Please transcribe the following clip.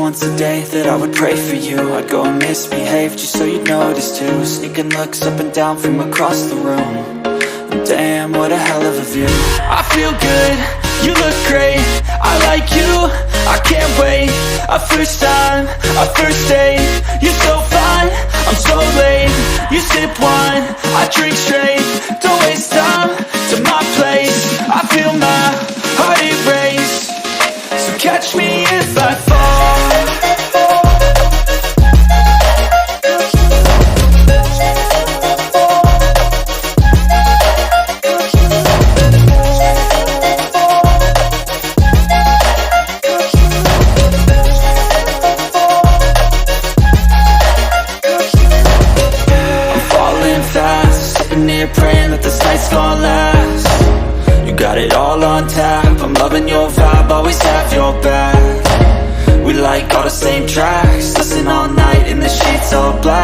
once a day that I would pray for you. I'd go and misbehave just so you'd notice too. Sneaking looks up and down from across the room. And damn, what a hell of a view. I feel good, you look great, I like you, I can't wait. A first time, a first date, you're so fine, I'm so late. You sip wine, I drink straight, don't waste time to my place. I feel my heart erase, so catch me if I fall. Praying that this night's gonna last. You got it all on tap, I'm loving your vibe, always have your back. We like all the same tracks, listen all night in the sheets all black.